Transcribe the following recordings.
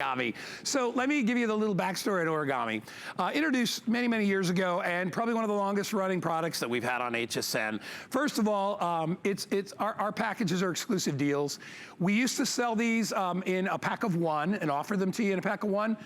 Origami. So let me give you the little backstory on Origami. Introduced many, many years ago, and probably one of the longest running products that we've had on HSN. First of all, our packages are exclusive deals. We used to sell these in a pack of one and offer them to you in a pack of one.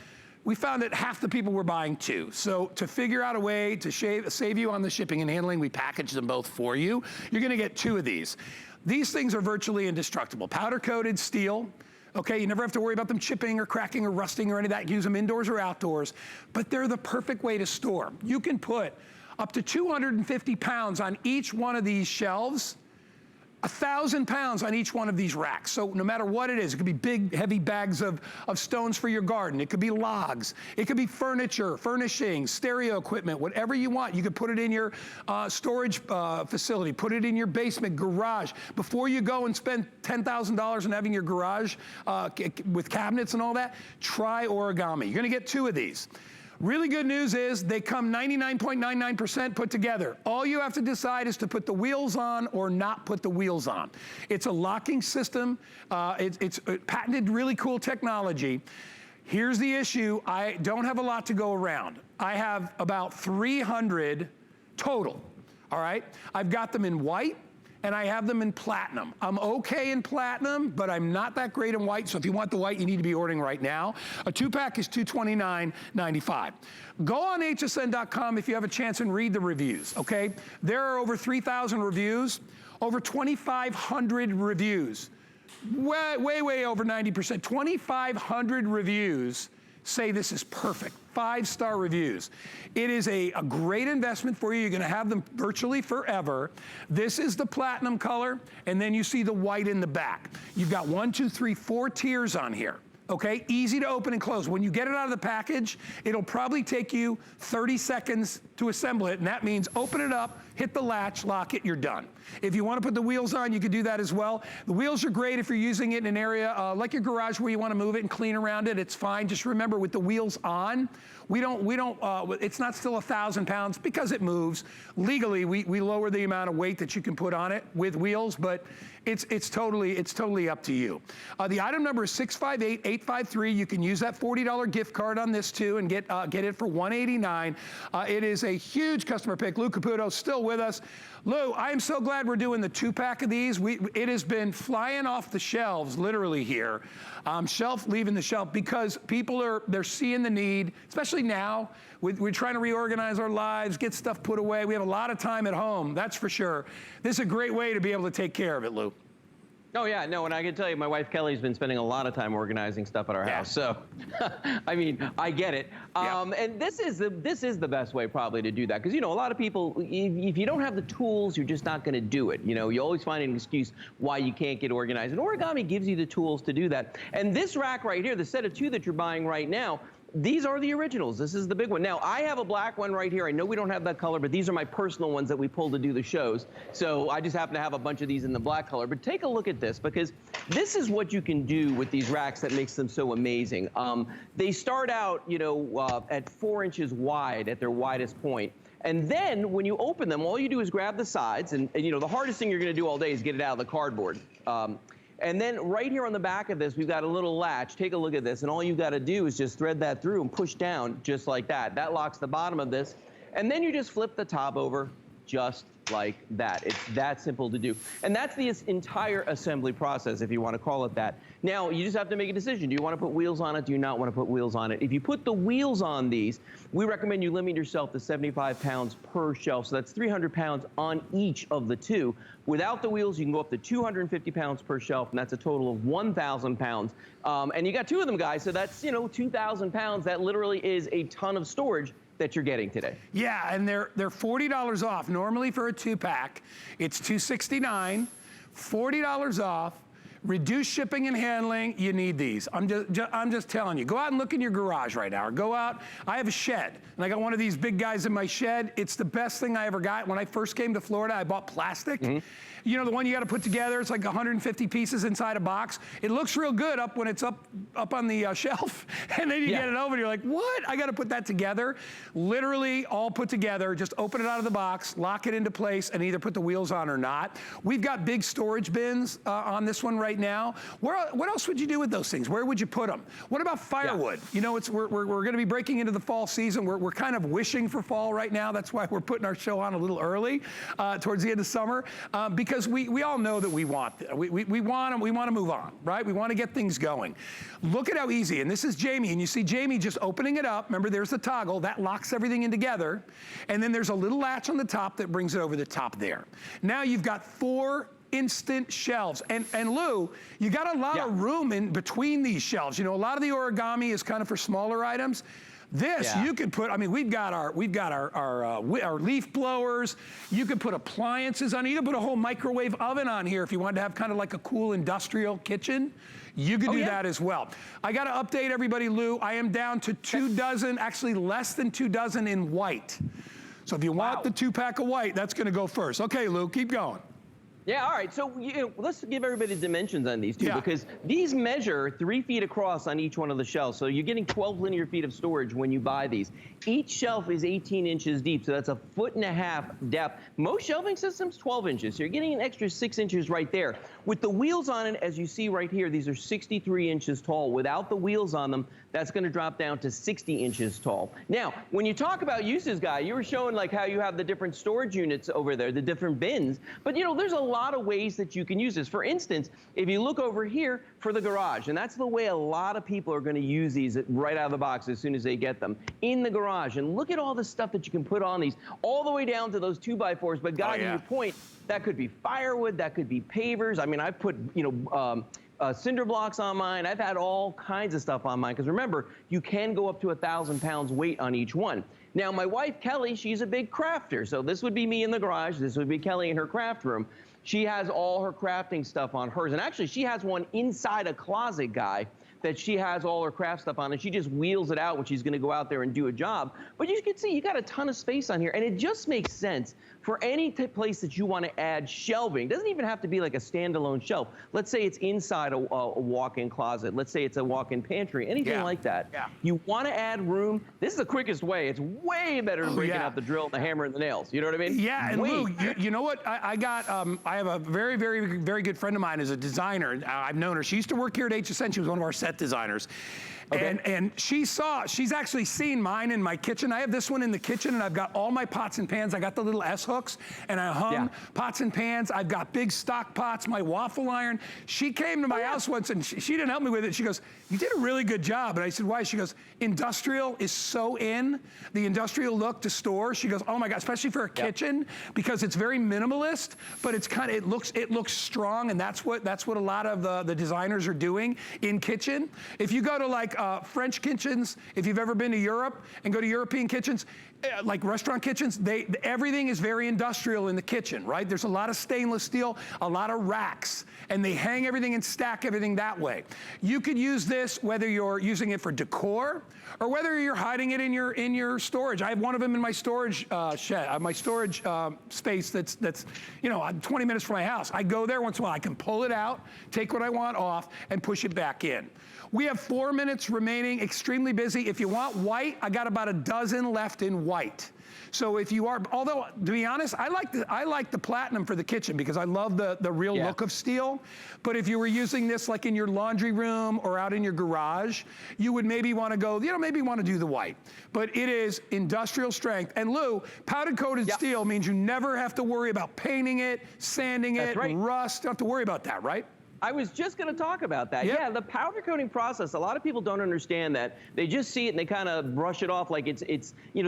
We found that half the people were buying two. So to figure out a way to save you on the shipping and handling, we packaged them both for you. You're gonna get two of these. These things are virtually indestructible. Powder coated steel. Okay, you never have to worry about them chipping or cracking or rusting or any of that. Use them indoors or outdoors, but they're the perfect way to store. You can put up to 250 pounds on each one of these shelves, 1,000 pounds on each one of these racks. So no matter what it is, it could be big, heavy bags of stones for your garden. It could be logs. It could be furniture, furnishings, stereo equipment, whatever you want. You could put it in your storage facility, put it in your basement, garage. Before you go and spend $10,000 on having your garage with cabinets and all that, try Origami. You're gonna get two of these. Really good news is they come 99.99% put together. All you have to decide is to put the wheels on or not put the wheels on. It's a locking system. It's patented, really cool technology. Here's the issue. I don't have a lot to go around. I have about 300 total, all right? I've got them in white, and I have them in platinum. I'm okay in platinum, but I'm not that great in white, so if you want the white, you need to be ordering right now. A two-pack is $229.95. Go on hsn.com if you have a chance and read the reviews, okay? There are over 3,000 reviews, over 2,500 reviews. Way over 90%. 2,500 reviews say this is perfect. 5-star reviews. It is a great investment for you. You're gonna have them virtually forever. This is the platinum color, and then you see the white in the back. You've got 1, 2, 3, 4 tiers on here. Okay, easy to open and close. When you get it out of the package, it'll probably take you 30 seconds to assemble it, and that means open it up, hit the latch, lock it, you're done. If you want to put the wheels on, you can do that as well. The wheels are great if you're using it in an area like your garage where you want to move it and clean around it, it's fine. Just remember, with the wheels on, it's not still 1,000 pounds because it moves. Legally, we lower the amount of weight that you can put on it with wheels, but it's totally up to you. The item number is 658853. You can use that $40 gift card on this too and get it for $189. It is a huge customer pick. Lou Caputo's still with us. Lou, I am so glad we're doing the 2-pack of these. It has been flying off the shelves, literally here. Leaving the shelf, because people they're seeing the need, especially now. We're trying to reorganize our lives, get stuff put away. We have a lot of time at home, that's for sure. This is a great way to be able to take care of it, Lou. Oh yeah, no, and I can tell you, my wife Kelly's been spending a lot of time organizing stuff at our house. So, I mean, I get it. And this is the best way probably to do that, because a lot of people, if you don't have the tools, you're just not going to do it. You always find an excuse why you can't get organized, and Origami gives you the tools to do that. And this rack right here, the set of 2 that you're buying right now, these are the originals. This is the big one. Now, I have a black one right here. I know we don't have that color, but these are my personal ones that we pull to do the shows. So I just happen to have a bunch of these in the black color. But take a look at this, because this is what you can do with these racks that makes them so amazing. They start out, at 4 inches wide at their widest point. And then when you open them, all you do is grab the sides. And the hardest thing you're going to do all day is get it out of the cardboard. And then right here on the back of this, we've got a little latch. Take a look at this. And all you've got to do is just thread that through and push down just like that. That locks the bottom of this. And then you just flip the top over just like that. It's that simple to do. And that's the entire assembly process, if you want to call it that. Now, you just have to make a decision. Do you want to put wheels on it? Do you not want to put wheels on it? If you put the wheels on these, we recommend you limit yourself to 75 pounds per shelf. So that's 300 pounds on each of the 2. Without the wheels, you can go up to 250 pounds per shelf, and that's a total of 1,000 pounds. And you got 2 of them, guys, so that's, 2,000 pounds. That literally is a ton of storage that you're getting today. Yeah, and they're $40 off. Normally for a 2-pack, it's $269, $40 off. Reduce shipping and handling, you need these. I'm just telling you. Go out and look in your garage right now, or go out. I have a shed, and I got one of these big guys in my shed. It's the best thing I ever got. When I first came to Florida, I bought plastic. The one you got to put together. It's like 150 pieces inside a box. It looks real good when it's up on the shelf, and then you get it over and you're like, what? I got to put that together. Literally all put together. Just open it out of the box, lock it into place, and either put the wheels on or not. We've got big storage bins on this one right right now. What else would you do with those things? Where would you put them? What about firewood? Yeah. You know, we're going to be breaking into the fall season. We're kind of wishing for fall right now. That's why we're putting our show on a little early, towards the end of summer, because we all know that we want to move on, right? We want to get things going. Look at how easy, and this is Jamie, and you see Jamie just opening it up. Remember, there's the toggle that locks everything in together, and then there's a little latch on the top that brings it over the top there. Now you've got 4 instant shelves. And Lou, you got a lot of room in between these shelves. You know, a lot of the origami is kind of for smaller items. This you could put. I mean, we've got our leaf blowers. You could put appliances on. You could put a whole microwave oven on here if you wanted to have kind of like a cool industrial kitchen. You could do that as well. I got to update everybody, Lou. I am down to 2 dozen, actually less than 2 dozen in white. So if you want the 2-pack of white, that's going to go first. Okay, Lou, keep going. Yeah, all right. So let's give everybody dimensions on these two, because these measure 3 feet across on each one of the shelves. So you're getting 12 linear feet of storage when you buy these. Each shelf is 18 inches deep, so that's a 1.5 foot depth. Most shelving systems, 12 inches. So you're getting an extra 6 inches right there. With the wheels on it, as you see right here, these are 63 inches tall. Without the wheels on them, that's going to drop down to 60 inches tall. Now, when you talk about uses, Guy, you were showing like how you have the different storage units over there, the different bins. But, you know, there's a lot of ways that you can use this. For instance, if you look over here for the garage, and that's the way a lot of people are going to use these right out of the box as soon as they get them, in the garage. And look at all the stuff that you can put on these, all the way down to those 2x4s. But, Guy, to your point, that could be firewood, that could be pavers. I mean, I've put, cinder blocks on mine. I've had all kinds of stuff on mine, because remember, you can go up to 1,000 pounds weight on each one. Now, my wife, Kelly, she's a big crafter. So this would be me in the garage. This would be Kelly in her craft room. She has all her crafting stuff on hers. And actually, she has one inside a closet, Guy, that she has all her craft stuff on, and she just wheels it out when she's going to go out there and do a job. But you can see you got a ton of space on here, and it just makes sense for any place that you want to add shelving. It doesn't even have to be like a standalone shelf. Let's say it's inside a walk-in closet. Let's say it's a walk-in pantry, anything like that. You want to add room. This is the quickest way. It's way better than breaking out the drill, the hammer, and the nails. You know what I mean? Yeah, and Lou, you know what? I have a very, very, very good friend of mine who's a designer. I've known her. She used to work here at HSN. She was one of our set designers. And she's actually seen mine in my kitchen. I have this one in the kitchen, and I've got all my pots and pans. I got the little S hooks, and I hung pots and pans. I've got big stock pots, my waffle iron. She came to my house once, and she didn't help me with it. She goes, "You did a really good job." And I said, "Why?" She goes, "Industrial is so in, the industrial look to store." She goes, "Oh my God," especially for a kitchen, because it's very minimalist, but it's kind of, it looks strong, and that's what a lot of the designers are doing in kitchen. If you go to like French kitchens, if you've ever been to Europe and go to European kitchens, like restaurant kitchens, everything is very industrial in the kitchen, right? There's a lot of stainless steel, a lot of racks, and they hang everything and stack everything that way. You could use this whether you're using it for decor or whether you're hiding it in your storage. I have one of them in my storage shed, my storage space that's 20 minutes from my house. I go there once in a while. I can pull it out, take what I want off, and push it back in. We have 4 minutes remaining, extremely busy. If you want white, I got about a dozen left in white. So if you are, although to be honest, I like the platinum for the kitchen because I love the real look of steel. But if you were using this like in your laundry room or out in your garage, you would maybe want to go, maybe want to do the white. But it is industrial strength. And Lou, powder coated steel means you never have to worry about painting it, sanding it, rust. You don't have to worry about that, right? I was just going to talk about that. Yeah, the powder coating process, a lot of people don't understand that. They just see it and they kind of brush it off like it's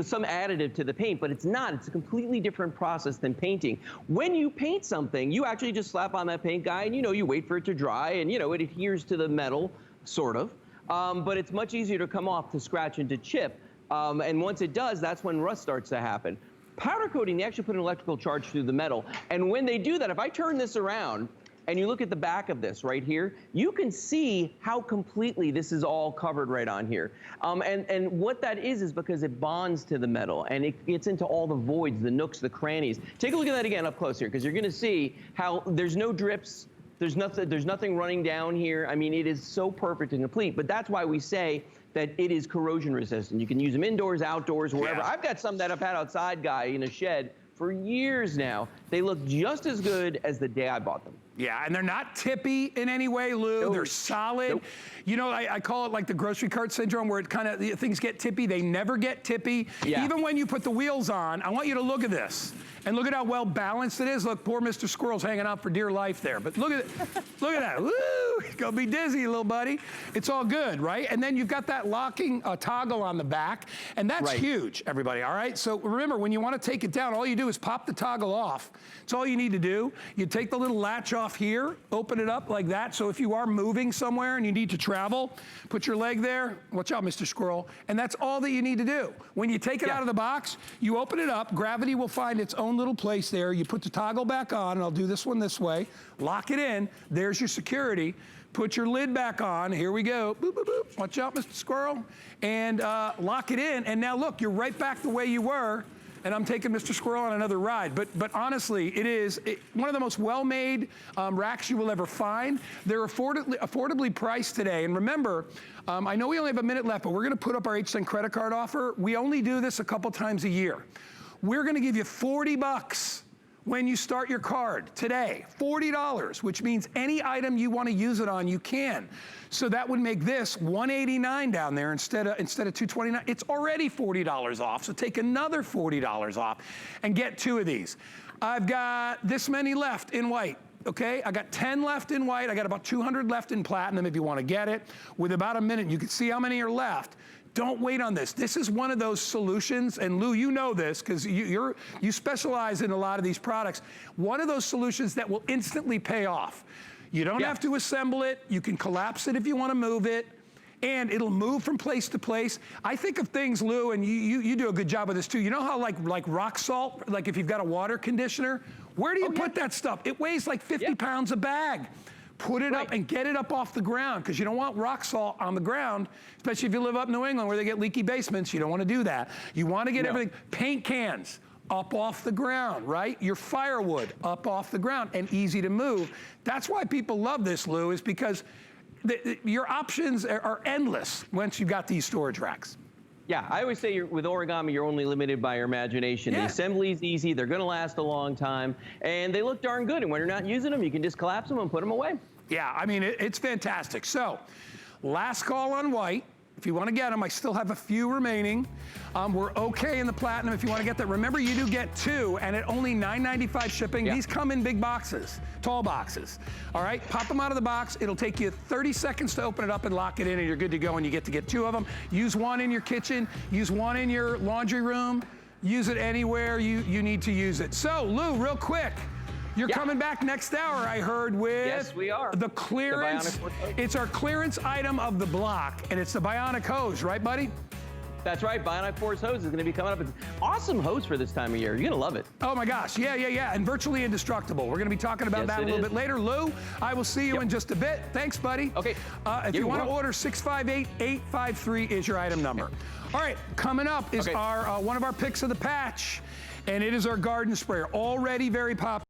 some additive to the paint, but it's not. It's a completely different process than painting. When you paint something, you actually just slap on that paint, Guy, and you wait for it to dry, and it adheres to the metal, sort of. But it's much easier to come off, to scratch, and to chip. And once it does, that's when rust starts to happen. Powder coating, they actually put an electrical charge through the metal. And when they do that, if I turn this around, and you look at the back of this right here, you can see how completely this is all covered right on here. And what that is because it bonds to the metal, and it gets into all the voids, the nooks, the crannies. Take a look at that again up close here, because you're gonna see how there's no drips, there's nothing running down here. I mean, it is so perfect and complete, but that's why we say that it is corrosion resistant. You can use them indoors, outdoors, wherever. I've got some that I've had outside, Guy, in a shed for years now. They look just as good as the day I bought them. Yeah, and they're not tippy in any way, Lou. Nope. They're solid. Nope. You know, I call it like the grocery cart syndrome, where it kind of, things get tippy. They never get tippy. Yeah. Even when you put the wheels on, I want you to look at this. And look at how well balanced it is. Look, poor Mr. Squirrel's hanging out for dear life there. But look at it. Look at that. Woo! Gonna be dizzy, little buddy. It's all good, right? And then you've got that locking toggle on the back. And that's huge, everybody, all right? So remember, when you want to take it down, all you do is pop the toggle off. It's all you need to do. You take the little latch off here, open it up like that. So if you are moving somewhere and you need to travel, put your leg there. Watch out, Mr. Squirrel. And that's all that you need to do. When you take it out of the box, you open it up. Gravity will find its own little place there. You put the toggle back on, and I'll do this one this way. Lock it in. There's your security. Put your lid back on. Here we go. Boop, boop, boop. Watch out, Mr. Squirrel. And lock it in. And now look, you're right back the way you were. And I'm taking Mr. Squirrel on another ride. But honestly, it is one of the most well-made racks you will ever find. They're affordably priced today. And remember, I know we only have a minute left, but we're going to put up our HSN credit card offer. We only do this a couple times a year. We're going to give you $40 when you start your card today. $40, which means any item you want to use it on, you can. So that would make this $189 down there instead of $229. It's already $40 off, so take another $40 off and get 2 of these. I've got this many left in white. Okay, I got 10 left in white. I got about 200 left in platinum if you want to get it. With about a minute, you can see how many are left. Don't wait on this. This is one of those solutions, and Lou, you know this because you specialize in a lot of these products. One of those solutions that will instantly pay off. You don't have to assemble it. You can collapse it if you want to move it, and it'll move from place to place. I think of things, Lou, and you do a good job with this too. You know how like rock salt, like if you've got a water conditioner, where do you put that stuff? It weighs like 50 pounds a bag. Put it up and get it up off the ground, because you don't want rock salt on the ground, especially if you live up New England where they get leaky basements. You don't want to do that. You want to get everything, paint cans, up off the ground, right? Your firewood, up off the ground, and easy to move. That's why people love this, Lou, is because your options are endless once you've got these storage racks. Yeah, I always say with Origami, you're only limited by your imagination. The assembly is easy, they're gonna last a long time, and they look darn good. And when you're not using them, you can just collapse them and put them away. Yeah, I mean, it's fantastic. So, last call on white. If you want to get them, I still have a few remaining. We're okay in the platinum if you want to get that. Remember, you do get 2, and at only $9.95 shipping. These come in big boxes, tall boxes. All right, pop them out of the box. It'll take you 30 seconds to open it up and lock it in, and you're good to go, and you get to get 2 of them. Use one in your kitchen. Use one in your laundry room. Use it anywhere you need to use it. So, Lou, real quick. You're coming back next hour, I heard, with yes, we are. The clearance. It's our clearance item of the block, and it's the Bionic hose, right, buddy? That's right. Bionic Force hose is going to be coming up. It's an awesome hose for this time of year. You're going to love it. Oh, my gosh. Yeah. And virtually indestructible. We're going to be talking about that a little bit later. Lou, I will see you in just a bit. Thanks, buddy. Okay. If you want to order, 658-853 is your item number. All right. Coming up is our one of our picks of the patch, and it is our garden sprayer. Already very popular.